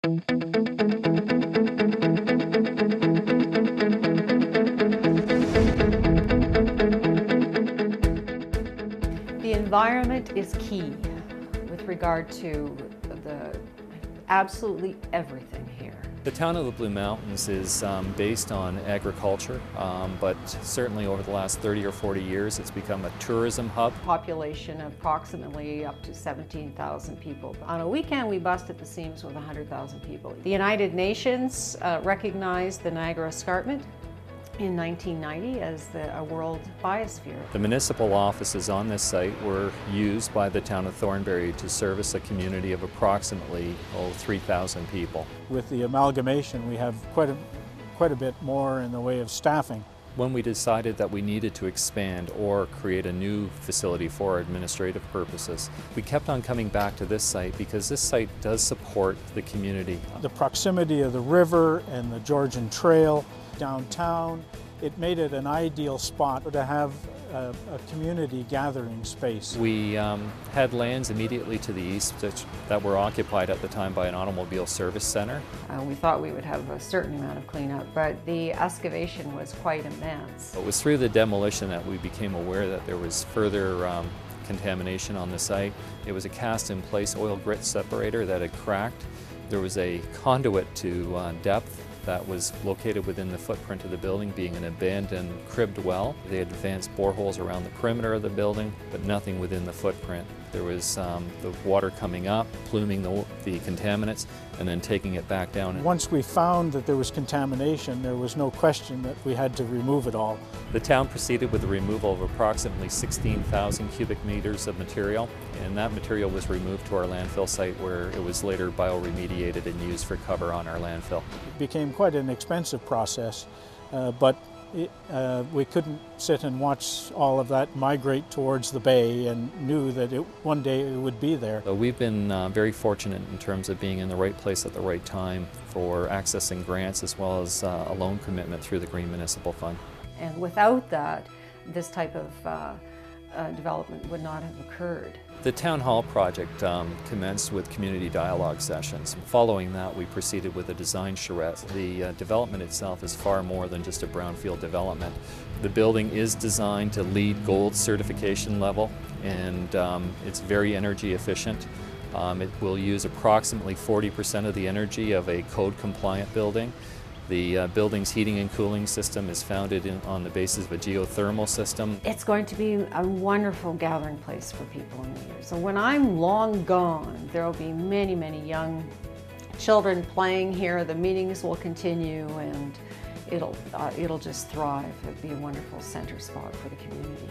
The environment is key with regard to absolutely everything here. The town of the Blue Mountains is based on agriculture, but certainly over the last 30 or 40 years it's become a tourism hub. Population of approximately up to 17,000 people. On a weekend we bust at the seams with 100,000 people. The United Nations recognized the Niagara Escarpment in 1990 as a world biosphere. The municipal offices on this site were used by the town of Thornbury to service a community of approximately 3,000 people. With the amalgamation, we have quite a bit more in the way of staffing. When we decided that we needed to expand or create a new facility for administrative purposes, we kept on coming back to this site because this site does support the community. The proximity of the river and the Georgian Trail downtown, it made it an ideal spot to have a community gathering space. We had lands immediately to the east that were occupied at the time by an automobile service center. We thought we would have a certain amount of cleanup, but the excavation was quite immense. It was through the demolition that we became aware that there was further contamination on the site. It was a cast-in-place oil grit separator that had cracked. There was a conduit to depth that was located within the footprint of the building, being an abandoned cribbed well. They had advanced boreholes around the perimeter of the building, but nothing within the footprint. There was the water coming up, pluming the contaminants, and then taking it back down. Once we found that there was contamination, there was no question that we had to remove it all. The town proceeded with the removal of approximately 16,000 cubic meters of material, and that material was removed to our landfill site where it was later bioremediated and used for cover on our landfill. It became quite an expensive process, but we couldn't sit and watch all of that migrate towards the bay, and knew that one day it would be there. So we've been very fortunate in terms of being in the right place at the right time for accessing grants as well as a loan commitment through the Green Municipal Fund. And without that, this type of development would not have occurred. The Town Hall project commenced with community dialogue sessions. Following that, we proceeded with a design charrette. The development itself is far more than just a brownfield development. The building is designed to LEED Gold certification level, and it's very energy efficient. It will use approximately 40% of the energy of a code-compliant building. The building's heating and cooling system is founded on the basis of a geothermal system. It's going to be a wonderful gathering place for people in the year. So when I'm long gone, there will be many, many young children playing here. The meetings will continue, and it'll just thrive. It'll be a wonderful center spot for the community.